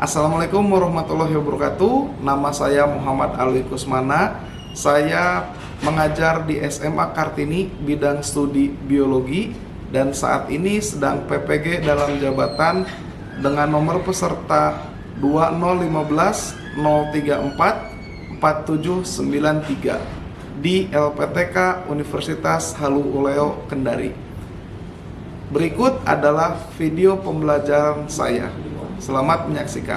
Assalamualaikum warahmatullahi wabarakatuh. Nama saya Muhammad Ali Kusmana. Saya mengajar di SMA Kartini bidang studi biologi dan saat ini sedang PPG dalam jabatan dengan nomor peserta 2015 034 4793 di LPTK Universitas Halu Oleo Kendari. Berikut adalah video pembelajaran saya. Selamat menyaksikan.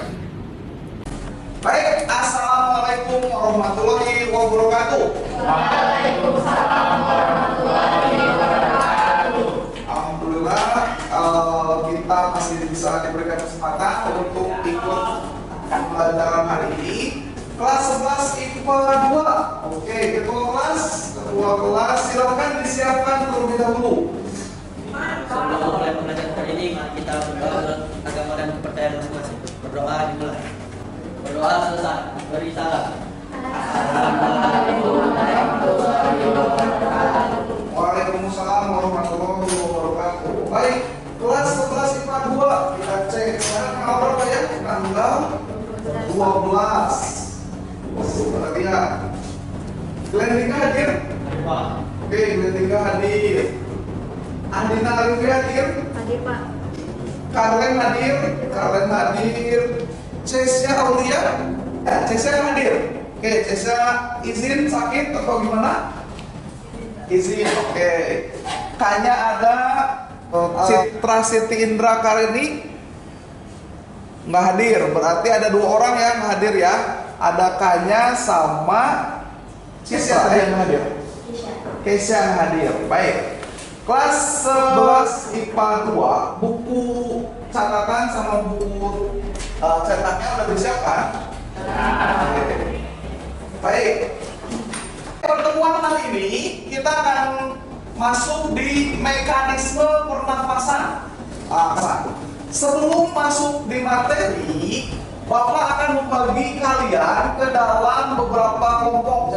Baik, assalamualaikum warahmatullahi wabarakatuh. Waalaikumsalam warahmatullahi wabarakatuh. Alhamdulillah, kita masih bisa diberikan kesempatan untuk ikut pembelajaran hari ini. Kelas 11 IPA 2. Oke, ketua kelas silakan disiapkan terlebih dahulu. Sebelum mulai pembelajaran kali ini, mari kita berdoa agama dan kepercayaan masing-masing. Berdoa dimulai. Berdoa selesai. Beri salam. Assalamualaikum warahmatullahi wabarakatuh. Waalaikumsalam warahmatullahi wabarakatuh. Baik, kelas 11 IPA 2 kita cek sekarang tanggal berapa ya? Tanggal 12. Perhatian. Glendika hadir? Oke, Glendika hadir. Andina Arifin hadir? Hadir, Pak. Karlen hadir? Karlen hadir. Cesya Aulia? Cesya hadir? Oke, Cesya izin sakit atau gimana? Izin, oke. Kayaknya ada Citra Siti Indra Karini nggak hadir, berarti ada 2 orang yang hadir ya. Ada Kanya sama Cesya yang hadir. Kesya yang hadir, baik. Kelas 11 IPA 2, buku catatan sama buku cetaknya udah disiapkan? Baik. Pertemuan hari ini kita akan masuk di mekanisme pernafasan. Sebelum masuk di materi, Bapak akan membagi kalian ke dalam beberapa kelompok.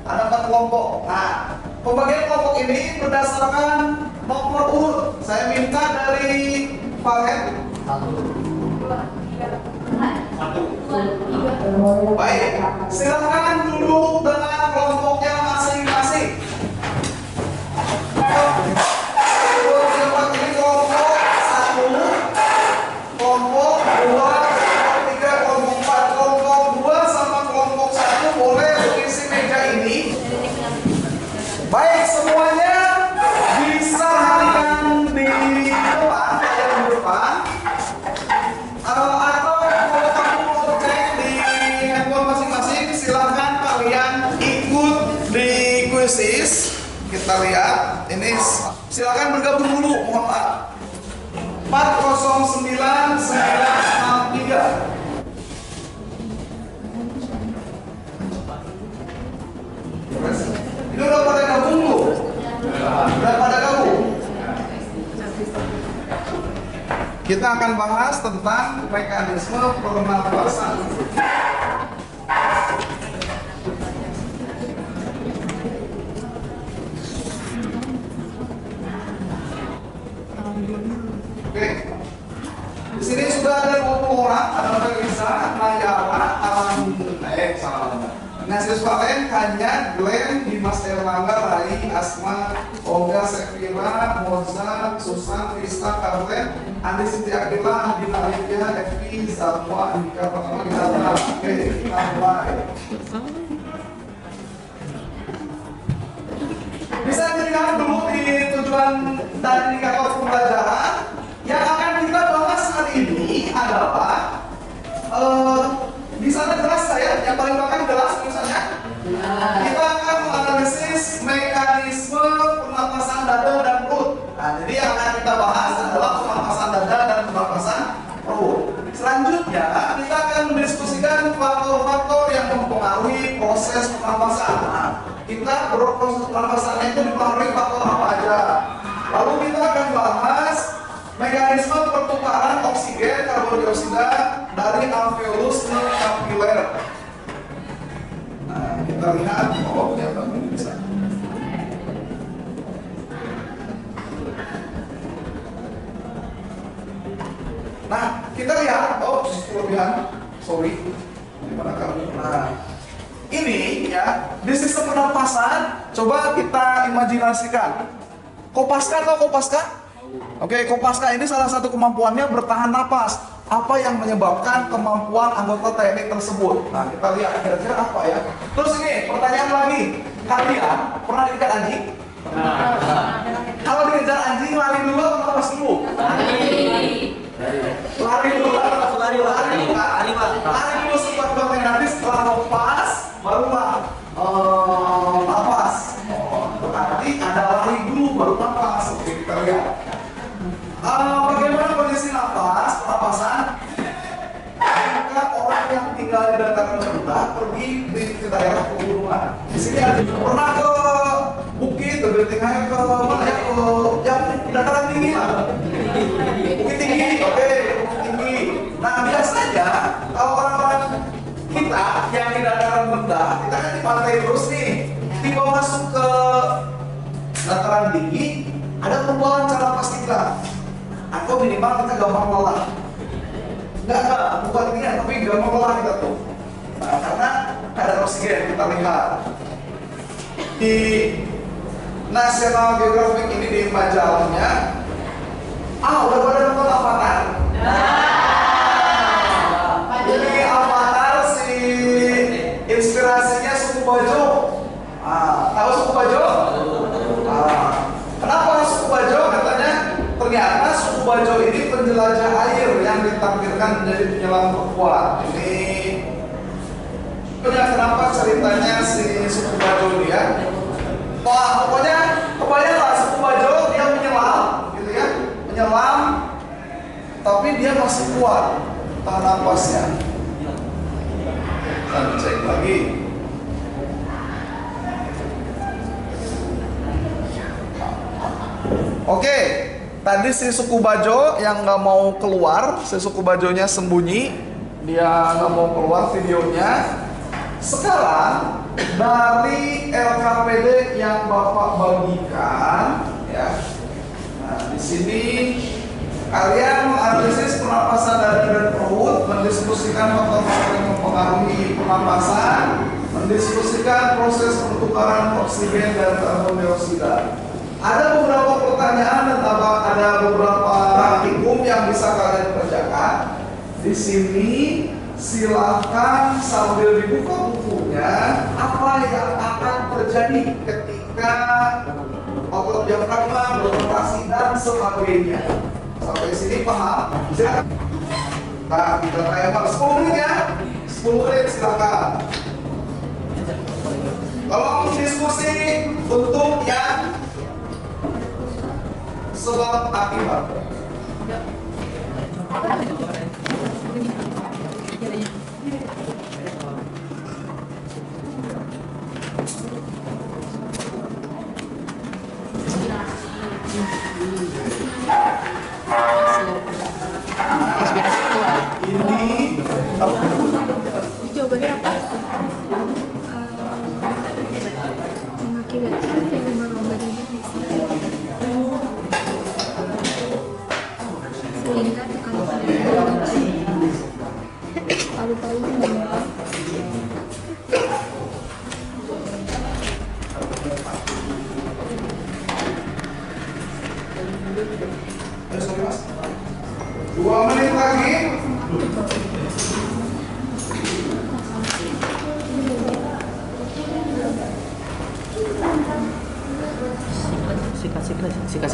Ada 4 kelompok. Nah, pembagian kelompok ini berdasarkan nomor urut. Saya minta dari Pak Hen. 1. Baik, silakan duduk dengan kelompoknya masing-masing. Ini kelompok 1, kelompok 2, kelompok 3, kelompok 4. Kelompok 2 sama kelompok 1 boleh mengisi meja ini. Baik, semuanya bisa harikan di depan, atau kalau kamu mau cek di handphone masing-masing, silahkan kalian ikut di kuisis. Kita lihat, ini silahkan bergabung dulu, mohon maaf. 409963. Ini udah pada gabung belum? Udah pada gabung? Kita akan bahas tentang mekanisme pernafasan. Oke. Di sini sudah ada 20 orang, ada Melisa, Nayara, Ignatius Valen, Kanya, Glenn, Dimas Erlangga, Rai, Asma, Olga, Sekira, Moza, Susan, Rista, Karlen, Andi Siti Akila, Andina Alivia, Evi, Zarwa, Andika Pratama, Gizana. Oke, kita mulai. Bisa dilihat dulu di tujuan dan indikator pembelajaran. Yang akan kita bahas hari ini adalah di sana jelas saya, yang paling belakang jelas tulisannya. Kita akan menganalisis mekanisme pernapasan dada dan perut. Nah, jadi yang akan kita bahas adalah pernapasan dada dan pernapasan perut. Selanjutnya, kita akan mendiskusikan faktor-faktor yang mempengaruhi proses pernapasan. Nah, kita proses pernapasannya itu dipengaruhi faktor apa aja. Lalu kita akan bahas mekanisme pertukaran oksigen karbon dioksida dari alveolus ke kapiler. Nah, kita lihat, ternyata bisa. Nah, kita lihat, kelebihan. Sorry. Gimana kamu? Nah, ini ya di sistem pernapasan. Coba kita imajinasikan. Kopaska atau Kopaska? Oke, Kopaska ini salah satu kemampuannya bertahan napas. Apa yang menyebabkan kemampuan anggota TNI tersebut? Nah, kita lihat kira-kira apa ya. Terus ini pertanyaan lagi. Kalian pernah dikejar anjing? Kalau dikejar anjing lari dulu atau napas dulu? Lari dulu, lari dulu sekuat-kuatnya, nanti setelah lepas barulah napas. Berarti ada lari dulu baru napas. Oke, kita lihat. Bagaimana kondisi napas, pernapasan? Jika orang yang tinggal di dataran rendah pergi ke daerah pegunungan. Di sini ada pernah ke bukit, ke tengahnya ke mana ya? Ke yang dataran tinggi lah. Bukit tinggi, oke, bukit tinggi. Nah biasanya kalau orang-orang kita yang di dataran rendah, kita kan di pantai terus nih. Tiba masuk ke dataran tinggi, ada perubahan cara pasti kita. Atau minimal kita gampang lelah. Enggak, bukan ini, tapi gampang lelah kita tuh. Nah, karena kadar oksigen kita lihat di National Geographic ini di majalahnya. Udah pada nonton Avatar. Jadi Avatar si inspirasinya suku Bajo. Tahu suku Bajo? Kenapa suku Bajo? Katanya ternyata suku Bajo ini penjelajah air yang ditampilkan menjadi penyelam terkuat. Ini kenapa ceritanya si suku Bajo ini ya? Wah, pokoknya kebayanglah suku Bajo dia menyelam, gitu ya, menyelam, tapi dia masih kuat tahan napasnya. Kita cek lagi. Oke, tadi si suku Bajo yang nggak mau keluar, si suku Bajonya sembunyi, dia nggak mau keluar videonya. Sekarang dari LKPD yang Bapak bagikan, ya. Nah, di sini kalian menganalisis pernapasan dada dan perut, mendiskusikan faktor-faktor yang mempengaruhi pernapasan, mendiskusikan proses pertukaran oksigen dan karbon dioksida. Ada beberapa pertanyaan dan ada beberapa praktikum yang bisa kalian kerjakan. Di sini silakan sambil dibuka bukunya apa yang akan terjadi ketika otot diafragma berotasi dan sebagainya. Sampai sini paham? Nah, kita timer 10 menit ya. 10 menit silakan. Tolong diskusi untuk yang sebab akibat. Ini jawabannya apa? Mengakibatkan fenomena lomba sehingga tekanan paru-paru meningkat. sorry mas, 2 menit lagi. Sikat.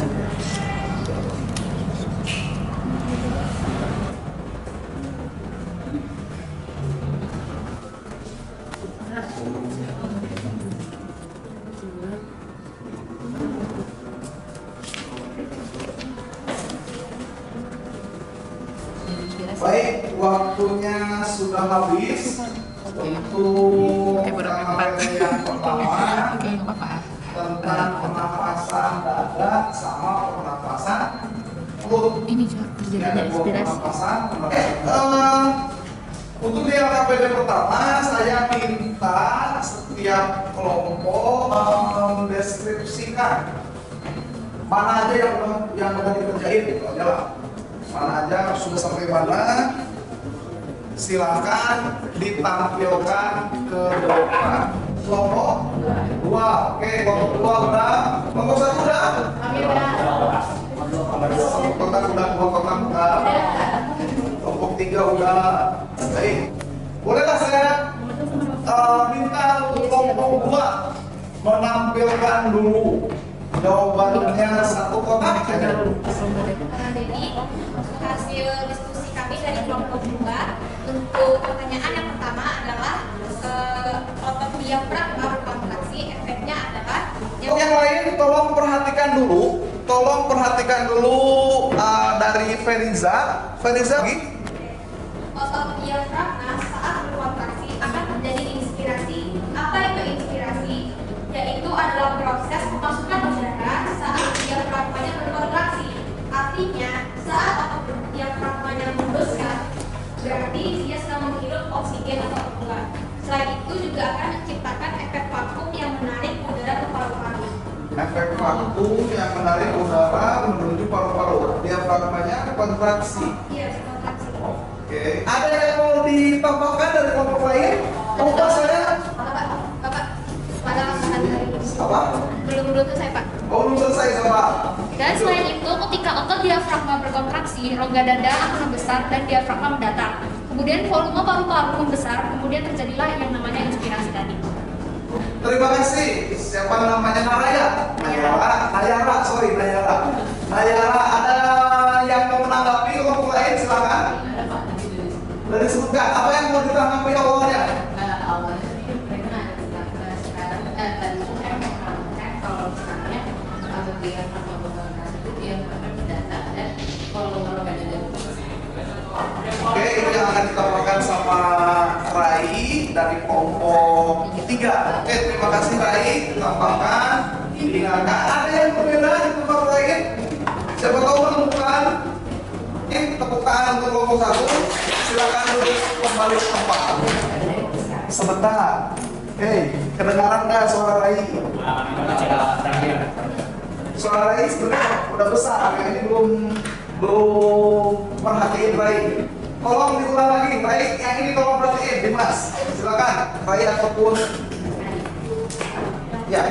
Baik, waktunya sudah habis untuk KPD yang pertama tentang pernapasan dada sama pernapasan perut. Ini terjadinya inspirasi. Untuk di KPD pertama, saya minta setiap kelompok mendeskripsikan mana aja yang udah dikerjain gitu aja lah. Mana aja sudah sampai mana. silakan ditampilkan ke depan. Kelompok 2, oke, kelompok 2 udah. Kelompok 1 udah. Kelompok udah, kelompok 6 udah. Kelompok 3 udah. Baik. Bolehlah saya minta untuk kelompok 2 menampilkan dulu jawabannya satu kotak aja dulu. Jadi hasil diskusi kami dari kelompok 2 untuk pertanyaan yang pertama adalah otot diafragma berkontraksi, efeknya adalah Untuk yang lain tolong perhatikan dulu dari Feriza lagi. otot diafragma saat berkontraksi akan terjadi inspirasi. Apa itu inspirasi? Yaitu adalah proses pemasukan udara saat diafragmanya berkontraksi. Artinya saat otot diafragmanya membesar, berarti dia sedang menghirup oksigen atau udara. Selain itu juga akan menciptakan efek vakum yang menarik udara ke paru-paru. Efek vakum yang menarik udara menuju paru-paru. Diafragmanya kontraksi. Iya, berkontraksi. Oke. Ada yang mau ditambahkan dari kelompok lain? Lupa saya. Bapak, pada laksanakan hari ini. Apa? Belum selesai, Pak. Oh, belum selesai sama. Dan selain itu, ketika otot diafragma berkontraksi, rongga dada akan membesar dan diafragma mendatar. Kemudian volume paru-paru membesar, kemudian terjadilah yang namanya inspirasi tadi. Terima kasih. Siapa namanya Nayara? Nayara, ada yang mau menanggapi kelompok lain? Silakan. Dari sebutkan apa yang mau ditanggapi awalnya? Awalnya sih mereka ada sekarang tadi saya mengatakan kalau misalnya untuk dia sama beberapa itu dia mendata dan kalau ada dari Oke, ini yang akan ditambahkan sama Rai dari kelompok 3. Oke, terima kasih Rai. Ditambahkan, diingatkan. Ada yang berbeda di tempat lain? Siapa tahu menemukan? Tepuk tangan untuk kelompok 1. Silakan duduk kembali ke tempat. Sebentar. Kedengaran nggak suara Rai? Suara Rai sebenarnya udah besar. Ini belum perhatiin Rai. Tolong diulang lagi, Rai. Yang ini tolong perhatiin, Dimas. Silakan, Rai ataupun ya.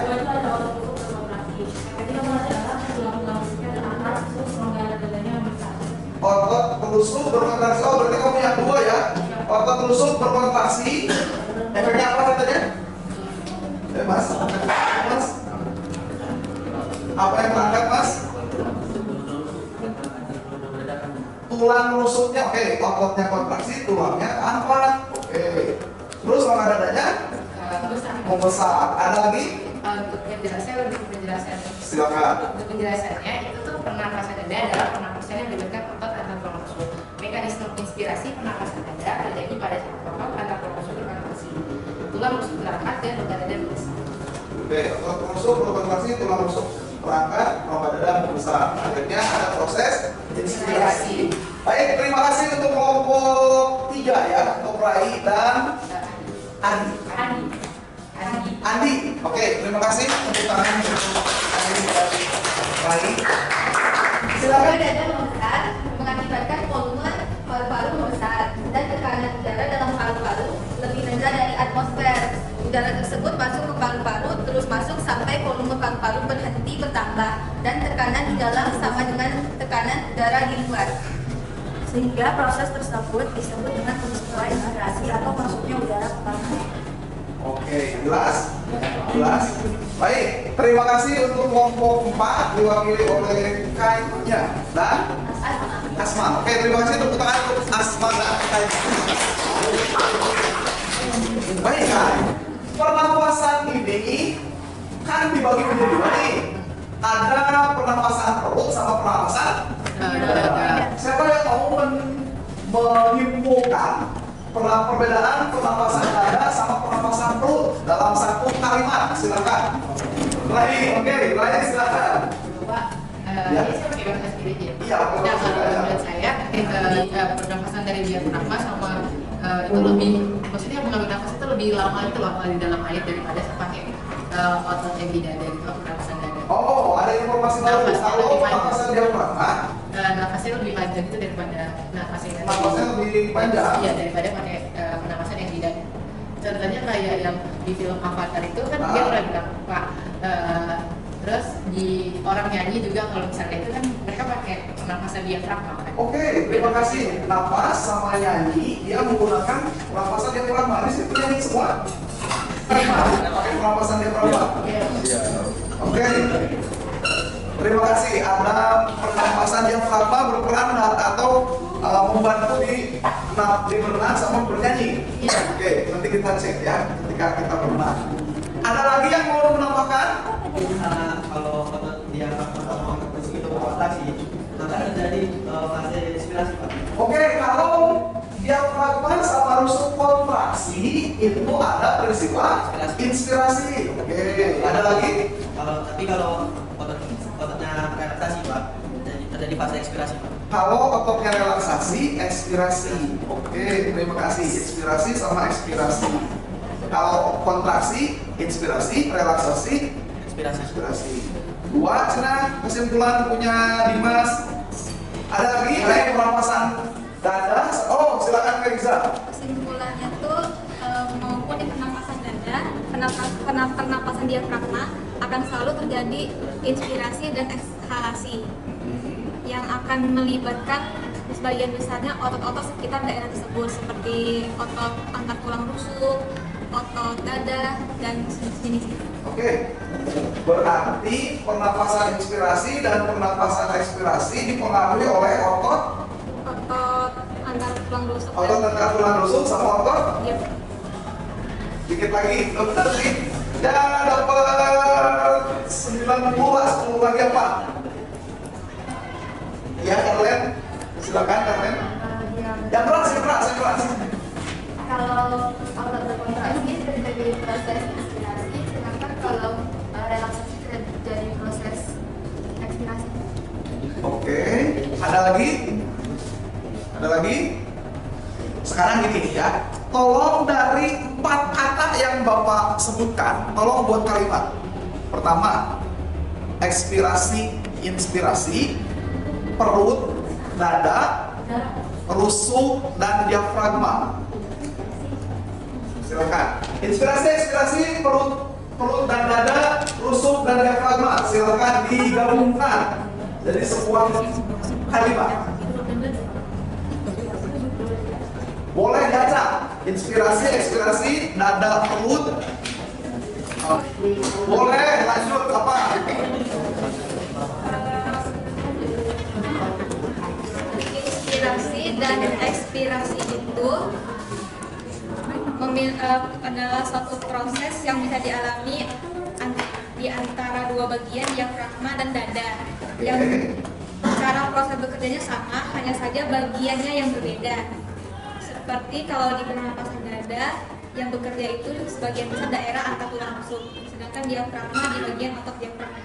Otot telusuk berkontraksi. Oh, berarti kamu yang 2 ya. Otot telusuk berkontraksi. Efeknya apa katanya? Mas. Apa yang terangkat, Mas? Tulang rusuknya, oke. Ototnya kontraksi, tulangnya angkat. Oke. Terus rongga dadanya membesar. Ada lagi? untuk penjelasan lebih penjelasan. Silakan. Untuk penjelasannya itu tuh pernapasan dada adalah pernapasan yang melibatkan otot antar tulang rusuk. Mekanisme inspirasi pernapasan dada terjadi pada saat otot antar tulang rusuk berkontraksi. Tulang rusuk terangkat dan rongga dada membesar. Oke, otot rusuk berkontraksi, tulang rusuk terangkat, rongga dada membesar. Akhirnya ada proses inspirasi. Baik, terima kasih untuk kelompok 3 ya, untuk Rai dan Andi. Oke, terima kasih untuk tangan untuk Andi dan Rai. Silakan. Rongga dada membesar mengakibatkan volume paru-paru membesar dan tekanan udara dalam paru-paru lebih rendah dari atmosfer. Udara tersebut masuk ke paru-paru terus masuk sampai volume paru-paru berhenti bertambah dan tekanan di dalam sama dengan tekanan udara di luar. Sehingga proses tersebut disebut dengan peristiwa inspirasi atau masuknya udara ke paru-paru. Oke, jelas? Baik, terima kasih untuk kelompok 4 diwakili oleh Kainya dan Asma. Oke, terima kasih tepuk tangan untuk Asma dan Kainya. Baik, Kai. Pernapasan ini kan dibagi menjadi 2 nih. Ada pernapasan perut sama pernapasan dada. Siapa yang mau menyimpulkan perbedaan pernapasan dada sama pernapasan perut dalam satu kalimat? Silakan. Rai, oke, Rai silakan. Pak, Ya. ini saya pakai bahasa sendiri aja. Iya, Nah, kalau menurut saya pernapasan dari diafragma sama itu lebih, maksudnya mengambil nafas itu lebih lama itu loh kalau di dalam air daripada saya pakai otot yang di dada gitu, pernapasan dada. Oh, ada informasi baru. Nafasnya Kalau lebih panjang. pernapasan diafragma, Nafasnya lebih panjang itu daripada nafas yang napasnya lebih panjang. Iya, daripada pakai pernapasan yang tidak. Contohnya kayak yang di film Avatar itu kan dia pernah bilang, Pak, terus di orang nyanyi juga kalau misalnya itu kan mereka pakai pernapasan diafragma kan. Oke, terima kasih. Napas sama nyanyi, dia menggunakan pernapasan diafragma. Di situ nyanyi semua. Pakai pernapasan diafragma. Iya. Oke. Terima kasih. Ada pernapasan diafragma berperan atau membantu di berenang sama bernyanyi. Oke, nanti kita cek ya ketika kita berenang. Ada lagi yang mau menambahkan? Kalau dia mau itu kontraksi, maka terjadi fase inspirasi, Pak. Oke, kalau diafragma sama rusuk kontraksi itu ada peristiwa inspirasi. Oke, ada lagi? Kalau ototnya relaksasi, Pak, terjadi fase ekspirasi, Pak. Kalau ototnya relaksasi, ekspirasi. Oke, terima kasih. Inspirasi sama ekspirasi. Kalau kontraksi, inspirasi, relaksasi, ekspirasi. Dua, cina kesimpulan punya Dimas. Ada lagi kayak pernapasan dada. Oh, silakan Reza. Kesimpulannya tuh maupun di pernapasan dada, pernapasan diafragma akan selalu terjadi inspirasi dan ekshalasi yang akan melibatkan sebagian besarnya otot-otot sekitar daerah tersebut seperti otot angkat tulang rusuk, otot dada, dan sejenis itu. Oke, berarti pernapasan inspirasi dan pernapasan ekspirasi dipengaruhi oleh otot Antar tulang rusuk. angkat tulang rusuk sama otot. Iya. Dikit lagi, dokter sih. Ya dapat 90 lagi apa? Ya, Karlen. Silakan Karlen. Yang berat. Kalau otot berkontraksi terjadi proses inspirasi, sedangkan kalau relaksasi terjadi proses ekspirasi. Oke, ada lagi? Sekarang gini ya, tolong dari 4 kata yang Bapak sebutkan, tolong buat kalimat. Pertama, ekspirasi, inspirasi, perut, dada, rusuk, dan diafragma. Silakan. Inspirasi, ekspirasi, perut dan dada, rusuk, dan diafragma. Silakan digabungkan jadi sebuah kalimat. Boleh baca inspirasi, ekspirasi, dada, perut. Boleh lanjut apa? Inspirasi dan ekspirasi itu adalah suatu proses yang bisa dialami di antara dua bagian diafragma dan dada. Yang cara proses bekerjanya sama, hanya saja bagiannya yang berbeda. Seperti kalau di pernapasan dada, yang bekerja itu sebagian besar daerah angkat tulang rusuk, sedangkan diafragma di bagian otot diafragma.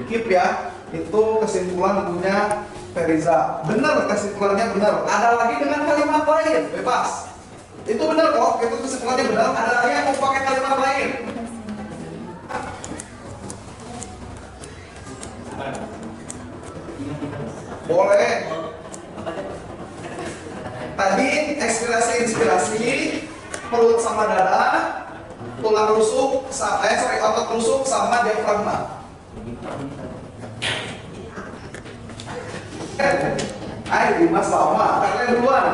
Keep ya, itu kesimpulan punya Feriza. Benar, kesimpulannya benar. Ada lagi dengan kalimat lain, bebas. Itu benar kok, itu kesimpulannya benar. Ada lagi yang mau pakai kalimat lain? Boleh. Tadi ekspirasi, inspirasi, perut sama dada, tulang rusuk, otot rusuk sama diafragma. Ayo Dimas sama, Karlen duluan.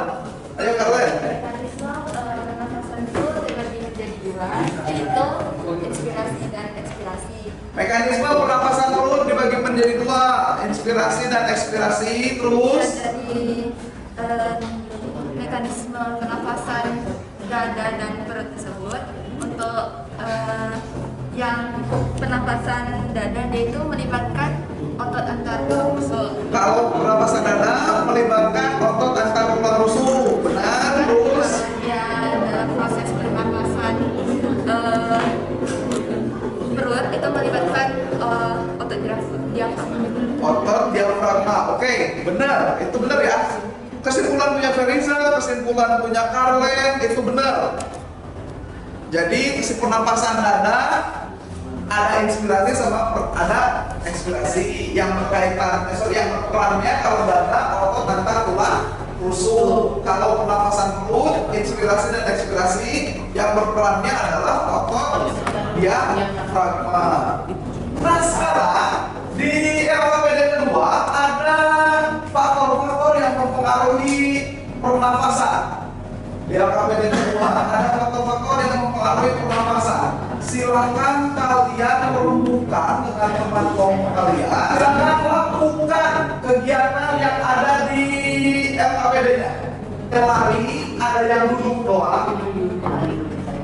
Ayo Karlen. Mekanisme pernapasan itu dibagi menjadi dua, yaitu inspirasi dan ekspirasi. Mekanisme pernapasan perut dibagi menjadi dua, inspirasi dan ekspirasi. Terus Dari mekanisme pernapasan dada dan perut tersebut, untuk yang pernapasan dada dia itu melibatkan otot antar tulang rusuk. kalau pernapasan dada melibatkan otot antar tulang rusuk, benar. Terus Ya, dalam proses pernapasan perut itu melibatkan otot diafragma. otot diafragma. Oke, benar. Itu benar ya. Kesimpulan punya Feriza, kesimpulan punya Karlen, itu benar. Jadi isi pernapasan dada ada inspirasi sama ada ekspirasi yang berkaitan, yang perannya kalau dada otot antar tulang rusuk. Kalau pernapasan perut, inspirasi dan ekspirasi yang berperannya adalah otot diafragma. Nah sekarang di LKPD kedua ada faktor-faktor yang mempengaruhi pernapasan. Di LKPD kedua ada faktor-faktor yang mempengaruhi pernapasan. Silakan kalian merumuskan dengan teman kelompok kalian. Silakan lakukan kegiatan yang ada di LKPD-nya. Yang lari, ada yang duduk doang,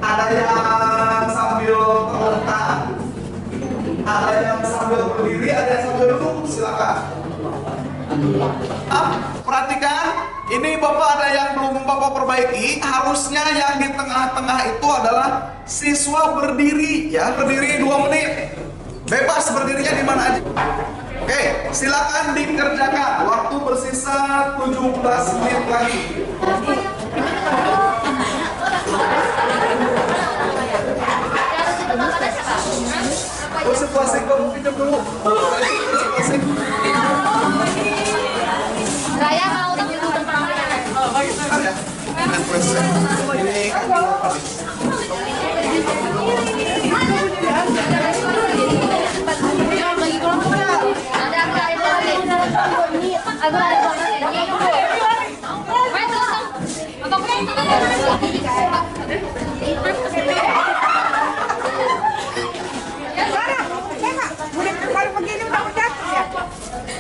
ada yang sambil terlentang, ada yang sambil berdiri, ada yang sambil duduk. Silakan. Perhatikan, ini Bapak ada yang belum Bapak perbaiki. Harusnya yang di tengah-tengah itu adalah siswa berdiri, ya, berdiri 2 menit. Bebas berdirinya di mana aja. Oke, silakan dikerjakan. Waktu bersisa 17 menit lagi. Situasi kamu pinjam dulu. Situasi. Raya mau tahu Ada. Ini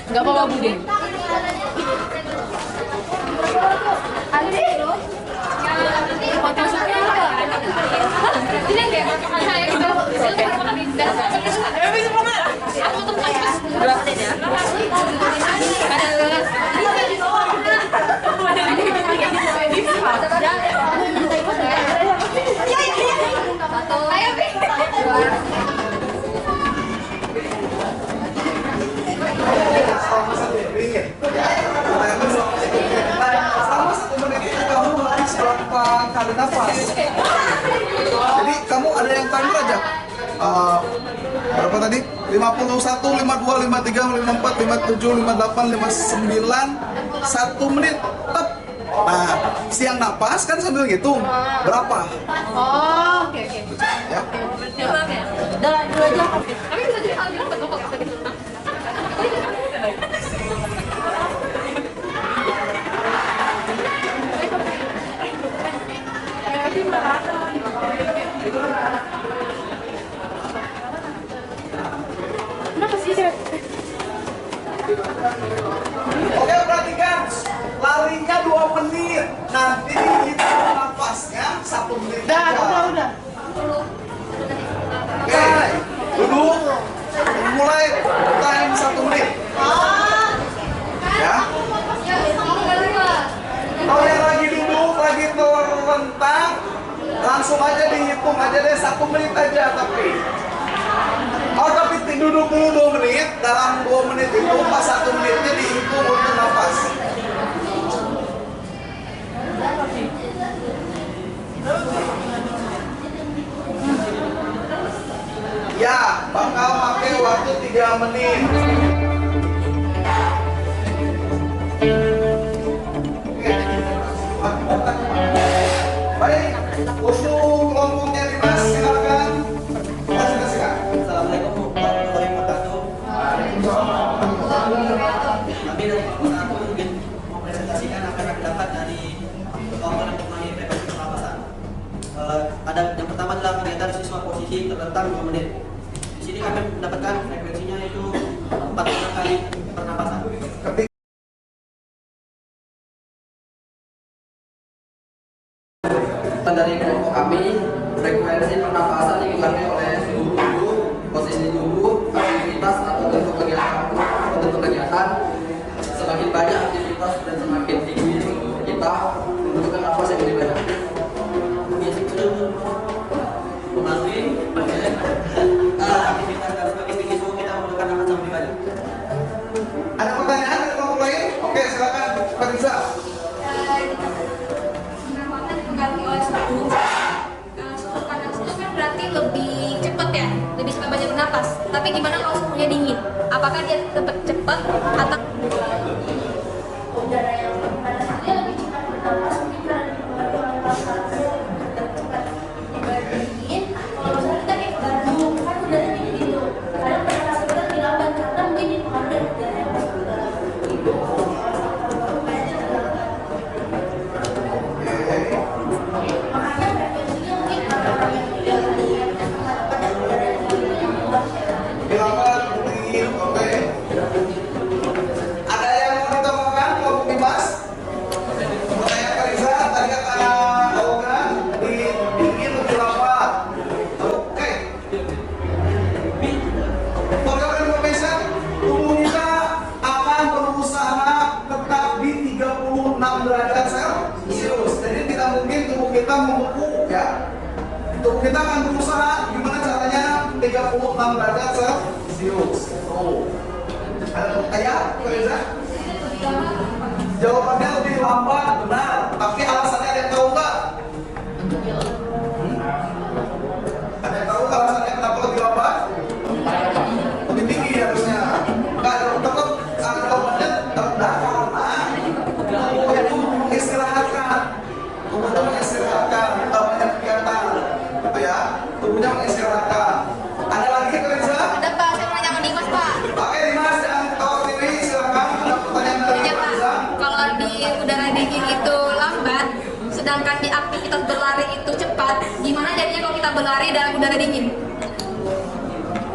Nggak apa-apa Bude. selama 1 menit itu kamu harus berapa kali nafas? Jadi kamu ada yang timer aja. Berapa tadi? 51, 52, 53, 54, 57, 58, 59, 1 menit. Tep. Nah, siang napas kan sambil ngitung. Berapa? Oh, oke. Ya. Udah dulu aja. Tapi bisa jadi hal yang betul kok. Oke, perhatikan. Larinya 2 menit. Nanti kita nafasnya 1 menit. Udah. Oke, duduk. Mulai time 1 menit. Ya. Kalau yang lagi duduk, lagi terlentang, langsung aja dihitung aja deh 1 menit aja tapi. Oh tapi duduk dulu 2 menit, dalam 2 menit itu pas 1 menitnya dihitung untuk nafas. Ya, bakal pakai waktu 3 menit. Baik, untuk kelompoknya Dimas, silakan. Silakan. Assalamualaikum warahmatullahi wabarakatuh. Kami dari kelompok 1 ingin mempresentasikan apa yang dapat dari komponen pemain frekuensi pernapasan. Ada yang pertama adalah kegiatan siswa posisi terlentang 2 menit. Di sini kami mendapatkan frekuensinya itu 40 kali pernapasan. Dari kelompok kami, frekuensi pernapasan dipengaruhi oleh suhu tubuh, posisi tubuh, aktivitas atau bentuk kegiatan. Semakin banyak aktivitas dan semakin tinggi suhu tubuh kita, membutuhkan nafas yang lebih banyak. Melalui aktivitas dan semakin tinggi suhu kita membutuhkan nafas yang lebih banyak. Ada pertanyaan dari kelompok lain? Oke, silakan Pak Riza. Dipengaruhi oleh suhu panas itu kan berarti lebih cepat ya, lebih cepat banyak bernapas. Tapi gimana kalau suhunya dingin? Apakah dia tetap cepat atau udara yang panas itu lebih kita membeku ya. Tubuh kita akan berusaha gimana caranya 36 derajat Celcius. Oh. Ada ayat, Reza? Jawabannya lebih lambat, benar. Tapi alasannya ada yang tahu nggak? Ada yang tahu alasannya kenapa lebih lambat? Lebih tinggi harusnya. Nggak ada tetap jawabannya rendah karena tubuh itu mengistirahatkan. Tubuhnya mengistirahatkan, kita banyak kegiatan, gitu ya. Tubuhnya mengistirahatkan. Ada lagi Reza? Ada Pak, saya mau nanya Dimas Pak. Oke Dimas, jangan ketawa TV, silakan. Ada pertanyaan dari Iya Pak, Reza? kalau di udara dingin itu lambat, sedangkan di aktivitas berlari itu cepat, gimana jadinya kalau kita berlari dalam udara dingin?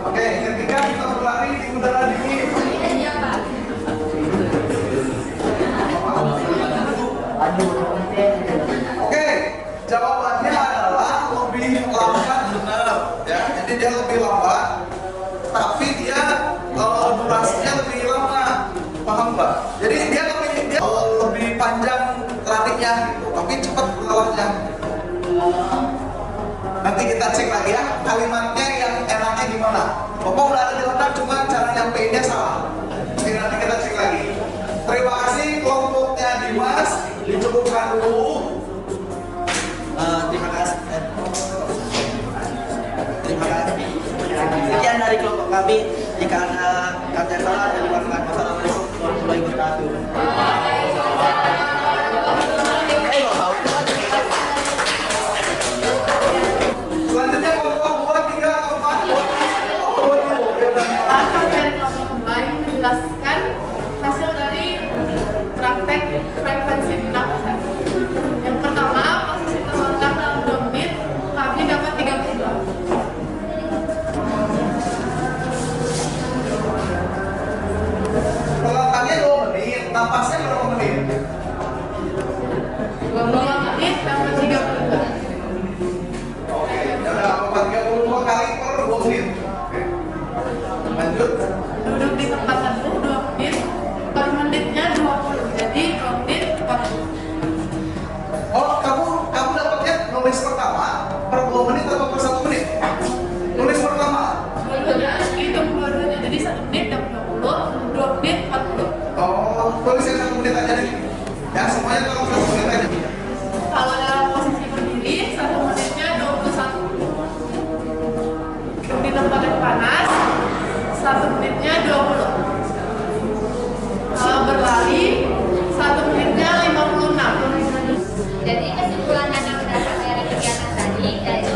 Oke, ketika kita berlari di udara dingin. Iya Pak. Oke, jawabannya adalah lebih lambat, benar ya. Jadi dia lebih lambat, tapi dia durasinya lebih lama, paham nggak? Jadi dia lebih panjang larinya, gitu, tapi cepat lelahnya. Nanti kita cek lagi ya kalimatnya yang enaknya gimana. Bapak udah ada jawaban, cuma cara nyampeinnya salah. Oke, nanti kita cek lagi. Terima kasih kelompoknya Dimas, dicukupkan dulu. Terima kasih. Terima kasih. Sekian dari kelompok kami. Jika ada kata yang salah, dari warahmatullahi warahmatullahi wabarakatuh. Selanjutnya kelompok 2, 3, 4. Akan dari kelompok kembali menjelaskan hasil dari praktek frekuensi pernapasan. Yang pertama, posisi terlentang dalam 2 menit, kami dapat 32. Perlatannya 2 menit, napasnya berapa menit? 2 menit dapat 32. Oke, ya udah 32 kali per 2 menit. Oke. Lanjut. Duduk di tempat teduh 2 menit, per menitnya 20. Jadi 2 menit 40. Oh, kamu dapatnya nulis pertama per 2 menit atau per 1 menit? Nulis pertama. Dua-duanya, hitung dua-duanya. Jadi 1 menit dapat 20, 2 menit 40. Oh, tulis yang 1 menit aja deh. Ya, semuanya kalau 1 menit aja. Kalau dalam posisi berdiri, 1 menitnya 21. Di tempat yang panas, 1 menitnya 20. Kalau berlari, 1 menitnya 56. Jadi kesimpulan yang berdasarkan dari kegiatan tadi yaitu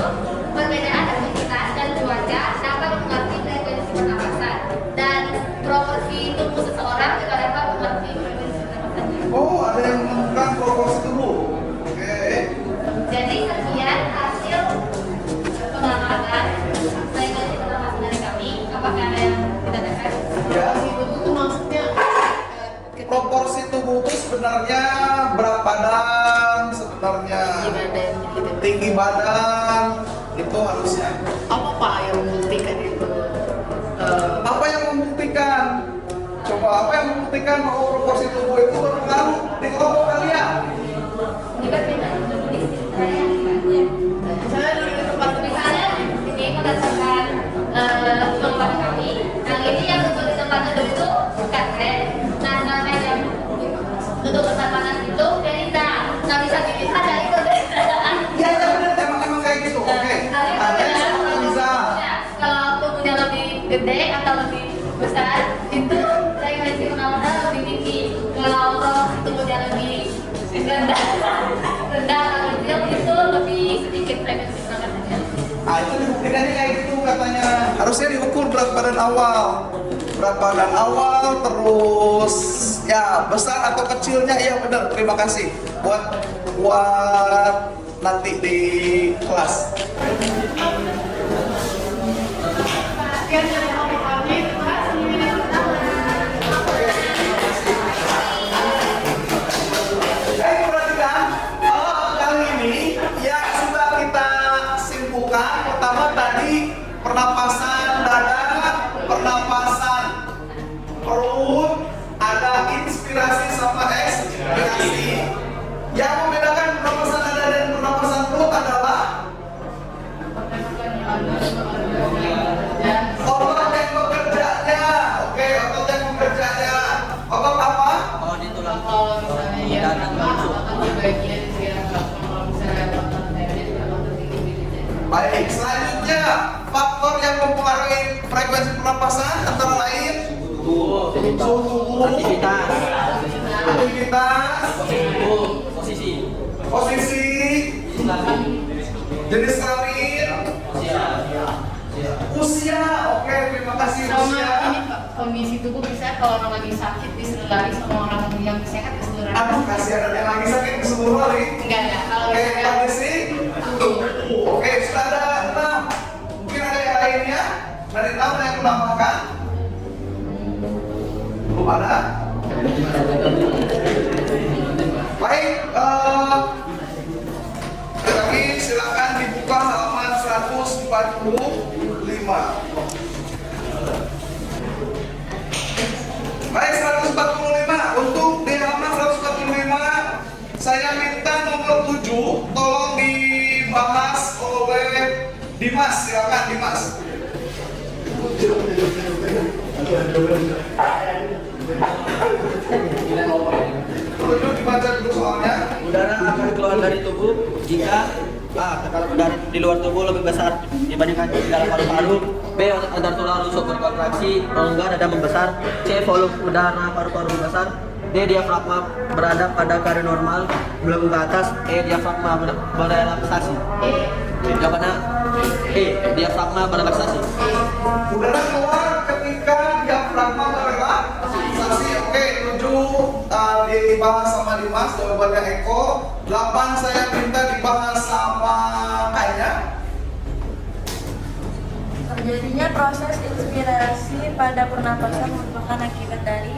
perbedaan aktivitas dan cuaca dapat mempengaruhi frekuensi pernapasan dan proporsi tubuh seseorang juga dapat mempengaruhi frekuensi pernapasannya. Oh, ada yang menemukan proporsi tubuh. Oke. Jadi sekian hasil pengamatan frekuensi pernapasan dari kami. Apakah ada yang ditanyakan? Ya. Itu maksudnya Proporsi tubuh itu sebenarnya berat badan, sebenarnya tinggi badan, itu harusnya. apa Pak yang membuktikan itu? Apa yang membuktikan? Coba apa yang membuktikan bahwa proporsi tubuh itu berpengaruh di kelompok kalian? Juga beda di saya ya. Saya duduk di tempat teduh. Misalnya ini berdasarkan pengamatan kami, yang ini yang duduk di tempat duduk itu bukan keren. Nah, sedangkan yang duduk di tempat panas itu Belinda. Nah, bisa dilihat dari perbedaan. Ya, ya benar, emang kayak gitu. Oke. Ada yang bisa. Kalau tubuhnya lebih gede atau lebih besar, itu frekuensi pernapasan lebih tinggi. Kalau tubuhnya lebih rendah atau kecil, itu lebih sedikit frekuensi pernapasannya. Ah, itu dibuktikannya kayak gitu katanya. Harusnya diukur berat badan awal. Berat badan awal terus ya besar atau kecilnya, iya benar. Terima kasih buat nanti di kelas. Sekian dari kelompok kami. Terima kasih. Baik, perhatikan kali ini ya sudah kita simpulkan. Pertama tadi pernapasan dada, pernapasan perut, ada inspirasi sama ekspirasi. Yang membedakan pernapasan dada dan pernapasan Baik, selanjutnya faktor yang mempengaruhi frekuensi pernapasan antara lain suhu tubuh, aktivitas, posisi, jenis kelamin, usia. Oke, terima kasih. Sama Usia. ini Pak, kondisi tubuh bisa kalau orang lagi sakit disuruh lari sama orang yang sehat disuruh lari. Aduh, kasihan ada yang lagi sakit ke seluruh hari. Enggak ya, kalau Oke, misalnya kondisi. Oke, sudah ada 6. Mungkin ada yang lainnya dari 6 yang menambahkan. Belum ada. Baik, lagi silakan dibuka halaman 145. Baik, 145. Untuk di halaman 145 saya minta nomor 7 tolong dibahas oleh Dimas. Silakan Dimas. Tujuh dibaca dulu soalnya. udara akan keluar dari tubuh jika kalau udara di luar tubuh lebih besar dibandingkan di dalam paru-paru. B. Otot tulang rusuk berkontraksi. Enggak, dada membesar. C. Volume udara paru-paru besar. D. Diafragma berada pada kadar normal belum ke atas. E. Diafragma berelaksasi. Jawabannya E. Diafragma berelaksasi. Udara keluar ketika diafragma berelaksasi. Oke, 7 dibahas sama Dimas, jawabannya Eko. 8 saya minta dibahas sama Kaya. Terjadinya proses inspirasi pada pernapasan merupakan akibat dari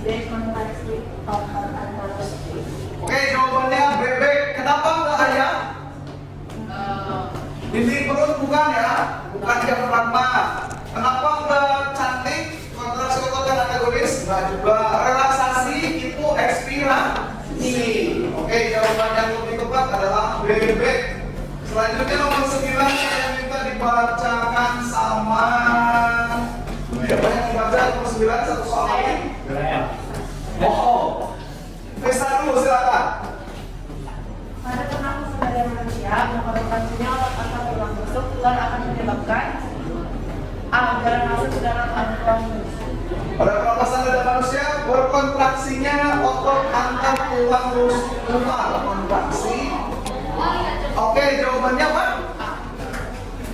dekontraksi otot antara. Oke, jawabannya bebek. Kenapa nggak ayam? Ini perut bukan ya, bukan diafragma. Kenapa nggak cantik? Kontraksi otot yang agonis? Nggak juga. Relaksasi itu ekspirasi. Oke, jawaban yang lebih tepat adalah bebek. Selanjutnya nomor 9 saya minta dibacakan sama siapa yang dibaca nomor 9 satu soal lagi? Oh, Pesta dulu silakan. Pada pernapasan pada manusia, mengkontraksinya otot antara tulang rusuk tulang akan menyebabkan jalan masuk ke dalam tulang rusuk. Pada pernapasan pada manusia berkontraksinya otot antar tulang rusuk tulang kontraksi. Oke, jawabannya apa?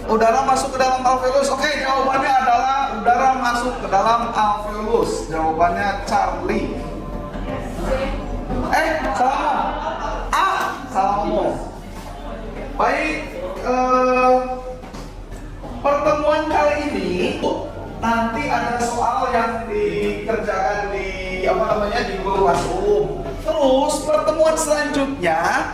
Udara masuk ke dalam alveolus. Oke, jawabannya adalah udara masuk ke dalam alveolus. Jawabannya Charlie. Salah ngomong. Baik, pertemuan kali ini nanti ada soal yang dikerjakan di di Google Classroom. Terus pertemuan selanjutnya,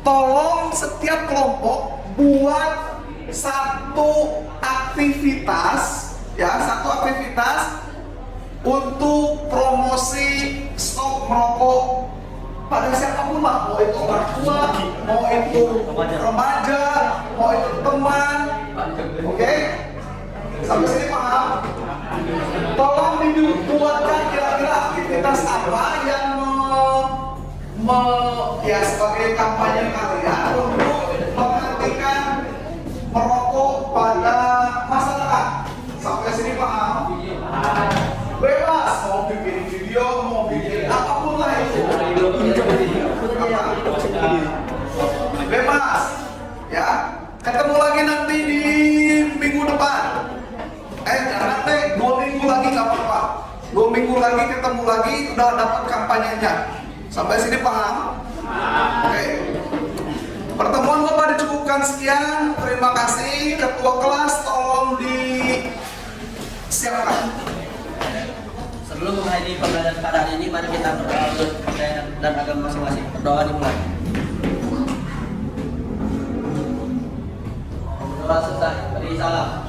tolong setiap kelompok buat satu aktivitas untuk promosi stop merokok pada siapapun lah, mau itu orang tua, mau itu remaja, mau itu teman. Oke? Sampai sini paham? Tolong dibuatkan kira-kira aktivitas apa yang sebagai kampanye kalian untuk menghentikan merokok pada masyarakat. Sampai sini paham? Bebas, mau bikin video, mau bikin apapun lah itu. Bebas, ya. Ketemu lagi nanti di minggu depan. Jangan deh, 2 minggu lagi nggak apa-apa. 2 minggu lagi ketemu lagi, udah dapat kampanyenya. Sampai sini paham? Oke. Pertemuan Bapak dicukupkan sekian. Terima kasih. Ketua kelas tolong disiapkan. Sebelum mengakhiri pembelajaran pada hari ini, mari kita berdoa untuk percaya dan agama masing-masing. Berdoa dimulai. Berdoa selesai. Beri salam.